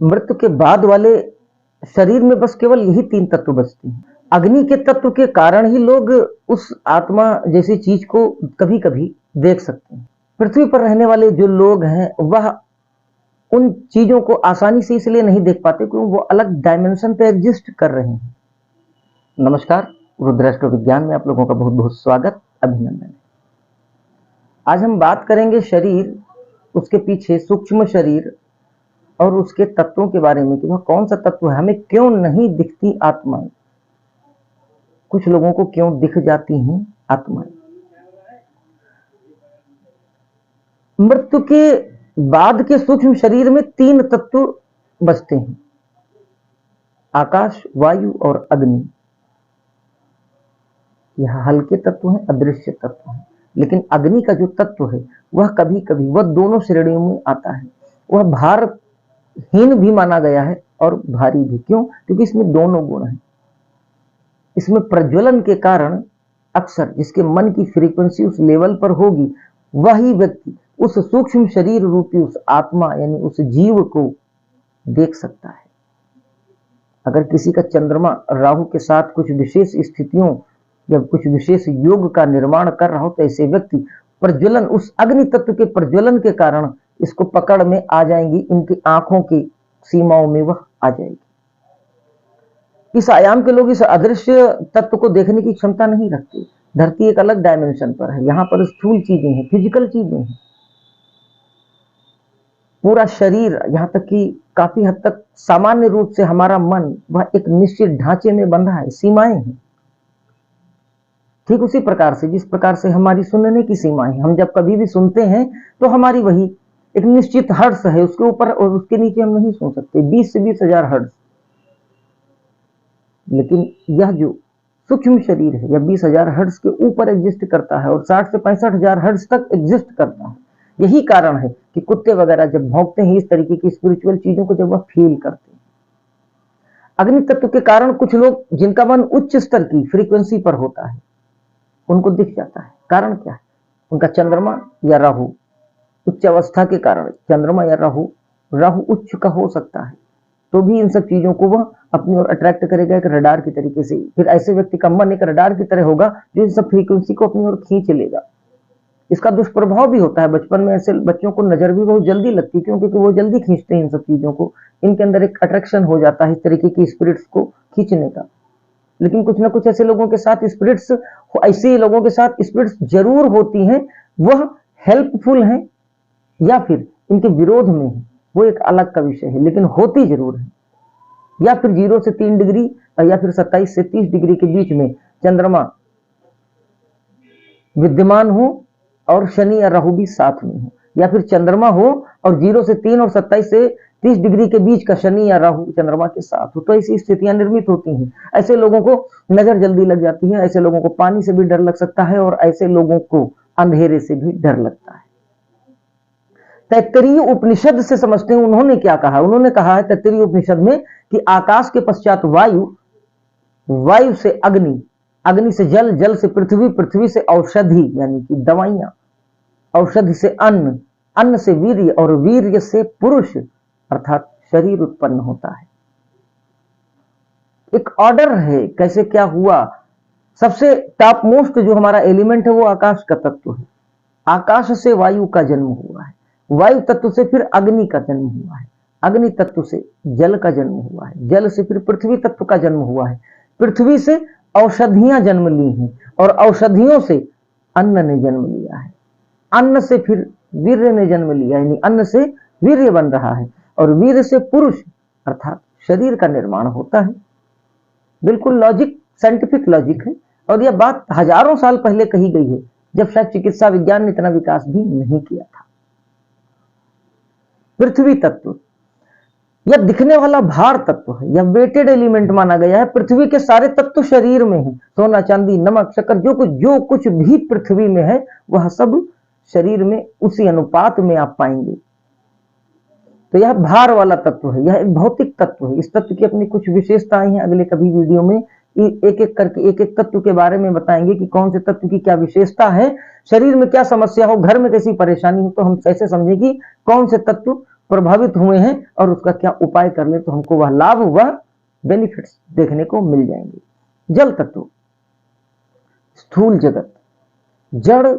मृत्यु के बाद वाले शरीर में बस केवल यही तीन तत्व बचते हैं। अग्नि के तत्व के कारण ही लोग उस आत्मा जैसी चीज को कभी कभी देख सकते हैं। पृथ्वी पर रहने वाले जो लोग हैं वह उन चीजों को आसानी से इसलिए नहीं देख पाते क्योंकि वो अलग डायमेंशन पे एग्जिस्ट कर रहे हैं। नमस्कार, रुद्राष्ट्र विज्ञान में आप लोगों का बहुत बहुत स्वागत, अभिनंदन। आज हम बात करेंगे शरीर, उसके पीछे सूक्ष्म शरीर और उसके तत्वों के बारे में कि वह कौन सा तत्व है। हमें क्यों नहीं दिखती आत्माएं, कुछ लोगों को क्यों दिख जाती हैं आत्माएं। मृत्यु के बाद के सूक्ष्म शरीर में तीन तत्व बचते हैं, आकाश, वायु और अग्नि। यह हल्के तत्व हैं, अदृश्य तत्व हैं। लेकिन अग्नि का जो तत्व है वह कभी कभी वह दोनों श्रेणियों में आता है। वह भारहीन भी माना गया है और भारी भी। क्यों? क्योंकि इसमें दोनों गुण हैं। इसमें प्रज्वलन के कारण अक्सर जिसके मन की फ्रीक्वेंसी उस लेवल पर होगी वही व्यक्ति उस सूक्ष्म शरीर रूपी उस आत्मा यानी उस जीव को देख सकता है। अगर किसी का चंद्रमा राहु के साथ कुछ विशेष स्थितियों या कुछ विशेष योग का निर्माण कर रहा हो तो ऐसे व्यक्ति प्रज्वलन, उस अग्नि तत्व के प्रज्वलन के कारण इसको पकड़ में आ जाएंगी, इनकी आंखों की सीमाओं में वह आ जाएगी। इस आयाम के लोग इस अदृश्य तत्व को देखने की क्षमता नहीं रखते। धरती एक अलग डायमेंशन पर है, यहां पर स्थूल चीजें हैं, फिजिकल चीजें हैं। पूरा शरीर, यहां तक कि काफी हद तक सामान्य रूप से हमारा मन वह एक निश्चित ढांचे में बंधा है, सीमाएं हैं। ठीक उसी प्रकार से जिस प्रकार से हमारी सुनने की सीमाएं हैं। हम जब कभी भी सुनते हैं तो हमारी वही एक निश्चित हर्ट्ज है, उसके ऊपर और उसके नीचे हम नहीं सुन सकते, 20 से 20,000 हर्ट्ज। लेकिन यह जो सूक्ष्म शरीर है यह 20,000 हर्ट्ज के ऊपर एग्जिस्ट करता है और 60 से 65,000 हर्ट्ज तक एग्जिस्ट करता है। यही कारण है कि कुत्ते वगैरह जब भौंकते हैं, इस तरीके की स्पिरिचुअल चीजों को जब वह फील करते हैं। अग्नि तत्व के कारण कुछ लोग जिनका मन उच्च स्तर की फ्रीक्वेंसी पर होता है उनको दिख जाता है। कारण क्या है? उनका चंद्रमा या राहु उच्च अवस्था के कारण, चंद्रमा या राहु उच्च का हो सकता है तो भी इन सब चीजों को वह अपनी ओर अट्रैक्ट करेगा एक रडार की तरीके से। फिर ऐसे व्यक्ति का मन एक रडार की तरह होगा जो इन सब फ्रीक्वेंसी को अपनी ओर खींच लेगा। इसका दुष्प्रभाव भी होता है। बचपन में ऐसे बच्चों को नजर भी बहुत जल्दी लगती है क्योंकि वो जल्दी खींचते हैं इन सब चीजों को। इनके अंदर एक अट्रैक्शन हो जाता है इस तरीके की स्पिरिट्स को खींचने का। लेकिन कुछ ना कुछ ऐसे लोगों के साथ स्पिरिट्स, ऐसे लोगों के साथ स्पिरिट्स जरूर होती हैं, वह हेल्पफुल हैं या फिर इनके विरोध में है, वो एक अलग का विषय है, लेकिन होती जरूर है। या फिर 0 से 3 डिग्री या फिर 27 से 30 डिग्री के बीच में चंद्रमा विद्यमान हो और शनि या राहु भी साथ में हो, या फिर चंद्रमा हो और 0 से 3 और 27 से 30 डिग्री के बीच का शनि या राहु चंद्रमा के साथ हो, तो ऐसी स्थितियां निर्मित होती हैं। ऐसे लोगों को नजर जल्दी लग जाती है, ऐसे लोगों को पानी से भी डर लग सकता है और ऐसे लोगों को अंधेरे से भी डर लगता है। तैत्तरीय उपनिषद से समझते हैं उन्होंने क्या कहा। उन्होंने कहा है तैत्तरीय उपनिषद में कि आकाश के पश्चात वायु, वायु से अग्नि, अग्नि से जल, जल से पृथ्वी, पृथ्वी से औषधि यानी कि दवाइयां, औषधि से अन्न, अन्न से वीर्य और वीर्य से पुरुष अर्थात शरीर उत्पन्न होता है। एक ऑर्डर है कैसे क्या हुआ। सबसे टॉप मोस्ट जो हमारा एलिमेंट है वो आकाश का तत्व है। आकाश से वायु का जन्म हुआ है, वायु तत्व से फिर अग्नि का जन्म हुआ है, अग्नि तत्व से जल का जन्म हुआ है, जल से फिर पृथ्वी तत्व का जन्म हुआ है, पृथ्वी से औषधियां जन्म ली हैं और औषधियों से अन्न ने जन्म लिया है, अन्न से फिर वीर्य ने जन्म लिया, यानी अन्न से वीर्य बन रहा है और वीर्य से पुरुष अर्थात शरीर का निर्माण होता है। बिल्कुल लॉजिक, साइंटिफिक लॉजिक है और यह बात हजारों साल पहले कही गई है जब शायद चिकित्सा विज्ञान ने इतना विकास भी नहीं किया था। पृथ्वी तत्व यह दिखने वाला भार तत्व है, यह वेटेड एलिमेंट माना गया है। पृथ्वी के सारे तत्व शरीर में है, सोना, चांदी, नमक, शक्कर, जो कुछ भी पृथ्वी में है वह सब शरीर में उसी अनुपात में आप पाएंगे। तो यह भार वाला तत्व है, यह एक भौतिक तत्व है। इस तत्व की अपनी कुछ विशेषताएं हैं, अगले कभी वीडियो में एक एक करके एक एक तत्व के बारे में बताएंगे कि कौन से तत्व की क्या विशेषता है, शरीर में क्या समस्या हो, घर में कैसी परेशानी हो तो हम कैसे समझें कि कौन से तत्व प्रभावित हुए हैं और उसका क्या उपाय कर ले तो हमको वह लाभ, वह बेनिफिट्स देखने को मिल जाएंगे। जल तत्व, स्थूल जगत, जड़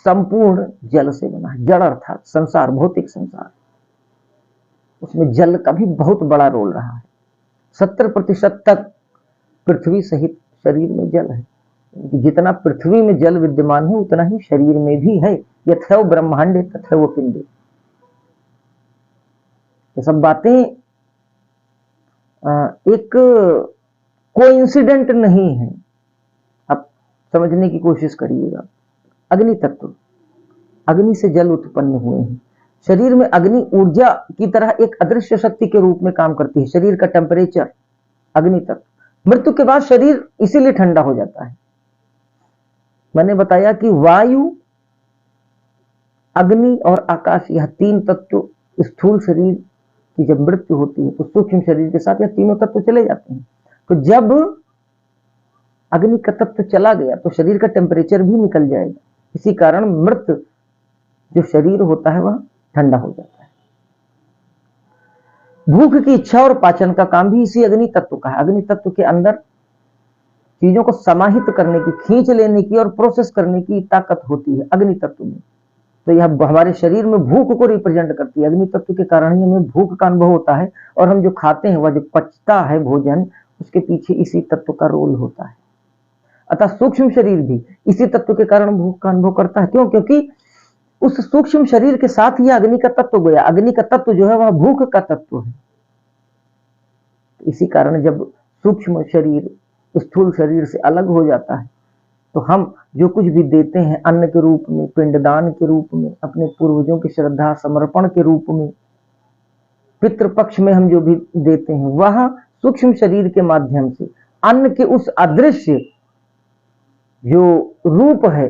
संपूर्ण जल से बना है। जड़ अर्थात संसार, भौतिक संसार, उसमें जल का भी बहुत बड़ा रोल रहा है। 70% तक पृथ्वी सहित शरीर में जल है। जितना पृथ्वी में जल विद्यमान है उतना ही शरीर में भी है। यथैव ब्रह्मांडे तथैव पिंडे। ये सब बातें एक कोइंसिडेंट नहीं है, आप समझने की कोशिश करिएगा। अग्नि तत्व, अग्नि से जल उत्पन्न हुए हैं। शरीर में अग्नि ऊर्जा की तरह एक अदृश्य शक्ति के रूप में काम करती है। शरीर का टेम्परेचर अग्नि तत्व। मृत्यु के बाद शरीर इसीलिए ठंडा हो जाता है। मैंने बताया कि वायु, अग्नि और आकाश, यह तीन तत्व स्थूल शरीर की जब मृत्यु होती है तो सूक्ष्म शरीर के साथ यह तीनों तत्व चले जाते हैं। तो जब अग्नि का तत्व चला गया तो शरीर का टेम्परेचर भी निकल जाएगा। इसी कारण मृत जो शरीर होता है वह ठंडा हो जाता है। भूख की इच्छा और पाचन का काम भी इसी अग्नि तत्व का है। अग्नि तत्व के अंदर चीजों को समाहित करने की, खींच लेने की और प्रोसेस करने की ताकत होती है अग्नि तत्व में। तो यह हमारे शरीर में भूख को रिप्रेजेंट करती है। अग्नि तत्व के कारण ही हमें भूख का अनुभव होता है और हम जो खाते हैं, वह जो पचता है भोजन, उसके पीछे इसी तत्व का रोल होता है। अतः सूक्ष्म शरीर भी इसी तत्व के कारण भूख का अनुभव करता है। क्यों? क्योंकि उस सूक्ष्म शरीर के साथ ही अग्नि का तत्व गया। अग्नि का तत्व जो है वह भूख का तत्व है। इसी कारण जब सूक्ष्म शरीर स्थूल शरीर से अलग हो जाता है तो हम जो कुछ भी देते हैं अन्न के रूप में, पिंडदान के रूप में, अपने पूर्वजों की श्रद्धा समर्पण के रूप में, पितृपक्ष में हम जो भी देते हैं, वह सूक्ष्म शरीर के माध्यम से अन्न के उस अदृश्य जो रूप है,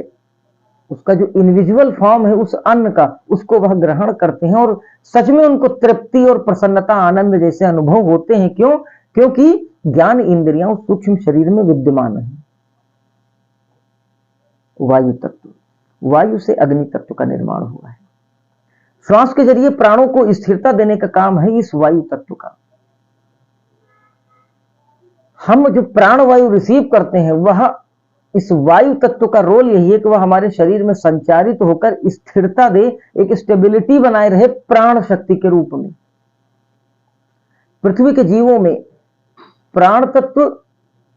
उसका जो इनविजुअल फॉर्म है उस अन्न का, उसको वह ग्रहण करते हैं और सच में उनको तृप्ति और प्रसन्नता, आनंद जैसे अनुभव होते हैं। क्यों? क्योंकि ज्ञान इंद्रियां सूक्ष्म शरीर में विद्यमान है। वायु तत्व, वायु से अग्नि तत्व का निर्माण हुआ है। श्वास के जरिए प्राणों को स्थिरता देने का काम है इस वायु तत्व का। हम जो प्राण वायु रिसीव करते हैं वह इस वायु तत्व का रोल यही है कि वह हमारे शरीर में संचारित होकर स्थिरता दे, एक स्टेबिलिटी बनाए रहे प्राण शक्ति के रूप में। पृथ्वी के जीवों में प्राण तत्व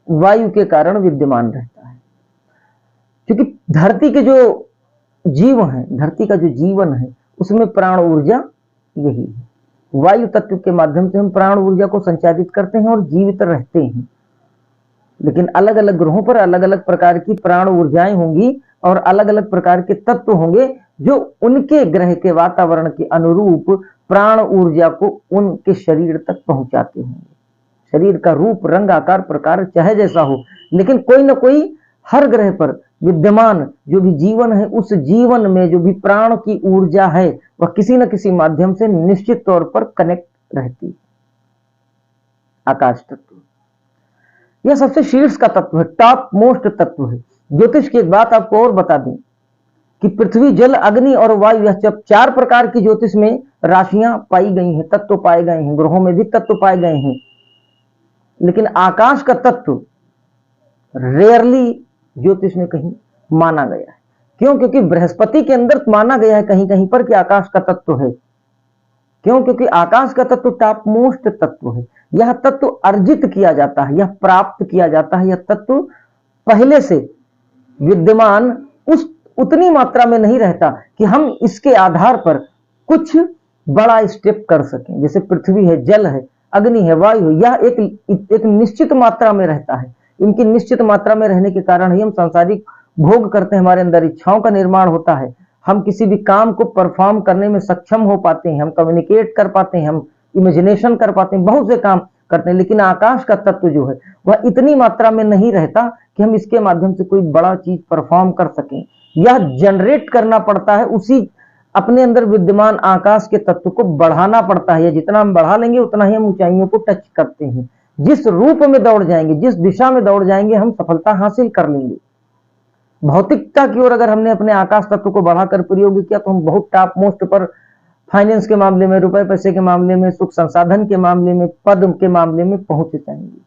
वायु के कारण विद्यमान रहता है। क्योंकि धरती के जो जीव हैं, धरती का जो जीवन है, उसमें प्राण ऊर्जा यही है। वायु तत्व के माध्यम से हम प्राण ऊर्जा को संचारित करते हैं और जीवित रहते हैं। लेकिन अलग अलग ग्रहों पर अलग अलग प्रकार की प्राण ऊर्जाएं होंगी और अलग अलग प्रकार के तत्व होंगे जो उनके ग्रह के वातावरण के अनुरूप प्राण ऊर्जा को उनके शरीर तक पहुंचाते होंगे। शरीर का रूप, रंग, आकार, प्रकार चाहे जैसा हो, लेकिन कोई ना कोई हर ग्रह पर विद्यमान जो भी जीवन है, उस जीवन में जो भी प्राण की ऊर्जा है वह किसी न किसी माध्यम से निश्चित तौर पर कनेक्ट रहती है। आकाश तत्व यह सबसे शीर्ष का तत्व है, टॉप मोस्ट तत्व है। ज्योतिष की एक बात आपको और बता दें कि पृथ्वी, जल, अग्नि और वायु, यह जब 4 प्रकार की ज्योतिष में राशियां पाई गई हैं, तत्व पाए गए हैं, ग्रहों में भी तत्व पाए गए हैं, लेकिन आकाश का तत्व रेयरली ज्योतिष में कहीं माना गया है। क्यों? क्योंकि बृहस्पति के अंदर माना गया है कहीं कहीं पर कि आकाश का तत्व है। क्यों? क्योंकि आकाश का तत्व टॉप मोस्ट तत्व है। यह तत्व अर्जित किया जाता है, यह प्राप्त किया जाता है। यह तत्व पहले से विद्यमान उतनी मात्रा में नहीं रहता कि हम इसके आधार पर कुछ बड़ा स्टेप कर सकें। जैसे पृथ्वी है, जल है, अग्नि है, वायु है, यह एक निश्चित मात्रा में रहता है। इनकी निश्चित मात्रा में रहने के कारण ही हम सांसारिक भोग करते हैं, हमारे अंदर इच्छाओं का निर्माण होता है, हम किसी भी काम को परफॉर्म करने में सक्षम हो पाते हैं, हम कम्युनिकेट कर पाते हैं, हम इमेजिनेशन कर पाते हैं, बहुत से काम करते हैं। लेकिन आकाश का तत्व जो है वह इतनी मात्रा में नहीं रहता कि हम इसके माध्यम से कोई बड़ा चीज परफॉर्म कर सकें। यह जनरेट करना पड़ता है, उसी अपने अंदर विद्यमान आकाश के तत्व को बढ़ाना पड़ता है। जितना हम बढ़ा लेंगे उतना ही हम ऊंचाइयों को टच करते हैं। जिस रूप में दौड़ जाएंगे, जिस दिशा में दौड़ जाएंगे, हम सफलता हासिल कर लेंगे। भौतिकता की ओर अगर हमने अपने आकाश तत्व को बढ़ाकर प्रयोग किया तो हम बहुत टॉप मोस्ट पर फाइनेंस के मामले में, रुपए पैसे के मामले में, सुख संसाधन के मामले में, पद के मामले में पहुंच जाएंगे।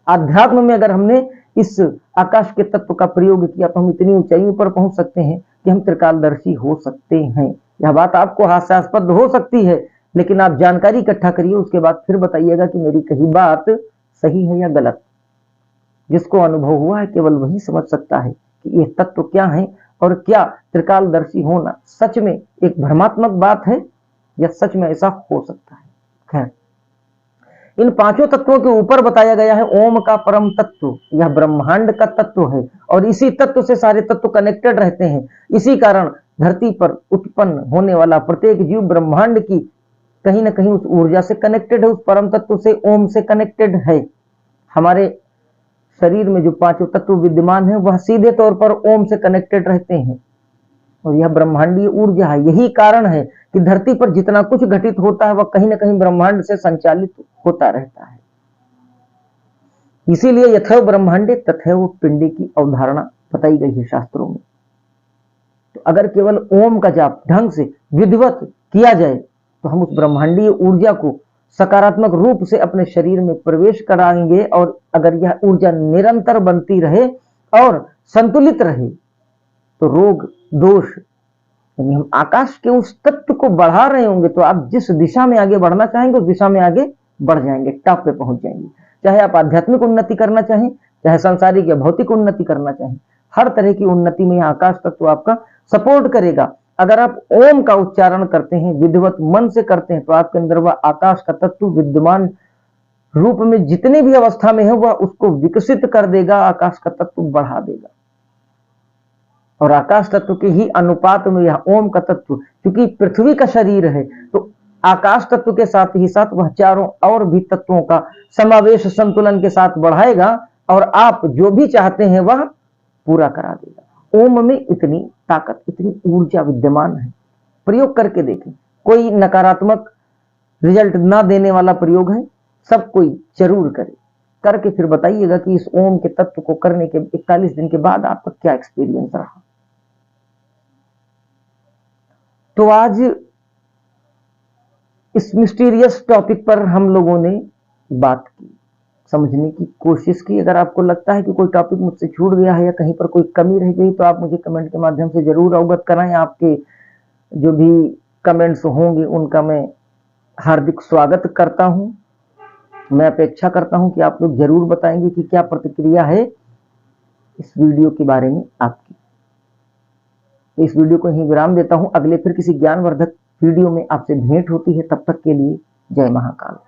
आध्यात्म में अगर हमने इस आकाश के तत्व का प्रयोग किया तो हम इतनी ऊंचाइयों पर पहुंच सकते हैं कि हम त्रिकालदर्शी हो सकते हैं। यह बात आपको हास्यास्पद हो सकती है, लेकिन आप जानकारी इकट्ठा करिए, उसके बाद फिर बताइएगा कि मेरी कही बात सही है या गलत। जिसको अनुभव हुआ है केवल वही समझ सकता है कि ये तत्व क्या है और क्या त्रिकालदर्शी होना सच में एक भ्रमात्मक बात है या सच में ऐसा हो सकता है। खैर, इन पांचों तत्वों के ऊपर बताया गया है ओम का परम तत्व, यह ब्रह्मांड का तत्व है और इसी तत्व से सारे तत्व कनेक्टेड रहते हैं। इसी कारण धरती पर उत्पन्न होने वाला प्रत्येक जीव ब्रह्मांड की कहीं ना कहीं उस ऊर्जा से कनेक्टेड है, उस परम तत्व से, ओम से कनेक्टेड है। हमारे शरीर में जो पांचों तत्व विद्यमान है वह सीधे तौर पर ओम से कनेक्टेड रहते हैं और यह ब्रह्मांडीय ऊर्जा है। यही कारण है कि धरती पर जितना कुछ घटित होता है वह कहीं ना कहीं ब्रह्मांड से संचालित होता रहता है। इसीलिए यथैव ब्रह्मांडे तथैव पिंडे की अवधारणा बताई गई है शास्त्रों में। तो अगर केवल ओम का जाप ढंग से विधिवत किया जाए तो हम उस ब्रह्मांडीय ऊर्जा को सकारात्मक रूप से अपने शरीर में प्रवेश कराएंगे और अगर यह ऊर्जा निरंतर बनती रहे और संतुलित रहे तो रोग दोष, यानी हम आकाश के उस तत्व को बढ़ा रहे होंगे तो आप जिस दिशा में आगे बढ़ना चाहेंगे उस दिशा में आगे बढ़ जाएंगे, टॉप पे पहुंच जाएंगे। चाहे आप आध्यात्मिक उन्नति करना चाहें, चाहे सांसारिक या भौतिक उन्नति करना चाहें, हर तरह की उन्नति में यह आकाश तत्व आपका सपोर्ट करेगा। अगर आप ओम का उच्चारण करते हैं, विधिवत मन से करते हैं, तो आपके अंदर वह आकाश का तत्व विद्यमान रूप में जितने भी अवस्था में है वह उसको विकसित कर देगा, आकाश का तत्व बढ़ा देगा। और आकाश तत्व के ही अनुपात में यह ओम का तत्व, क्योंकि पृथ्वी का शरीर है तो आकाश तत्व के साथ ही साथ वह चारों और भी तत्वों का समावेश संतुलन के साथ बढ़ाएगा और आप जो भी चाहते हैं वह पूरा करा देगा। ओम में इतनी ताकत, इतनी ऊर्जा विद्यमान है। प्रयोग करके देखें, कोई नकारात्मक रिजल्ट ना देने वाला प्रयोग है, सब कोई जरूर करे, करके फिर बताइएगा कि इस ओम के तत्व को करने के 41 दिन के बाद आपका क्या एक्सपीरियंस रहा। तो आज इस मिस्टीरियस टॉपिक पर हम लोगों ने बात की, समझने की कोशिश की। अगर आपको लगता है कि कोई टॉपिक मुझसे छूट गया है या कहीं पर कोई कमी रह गई तो आप मुझे कमेंट के माध्यम से जरूर अवगत कराएं। आपके जो भी कमेंट्स होंगे उनका मैं हार्दिक स्वागत करता हूं। मैं अपेक्षा करता हूं कि आप लोग जरूर बताएंगे कि क्या प्रतिक्रिया है इस वीडियो के बारे में आपकी। तो इस वीडियो को यहीं विराम देता हूं। अगले फिर किसी ज्ञानवर्धक वीडियो में आपसे भेंट होती है, तब तक के लिए जय महाकाल।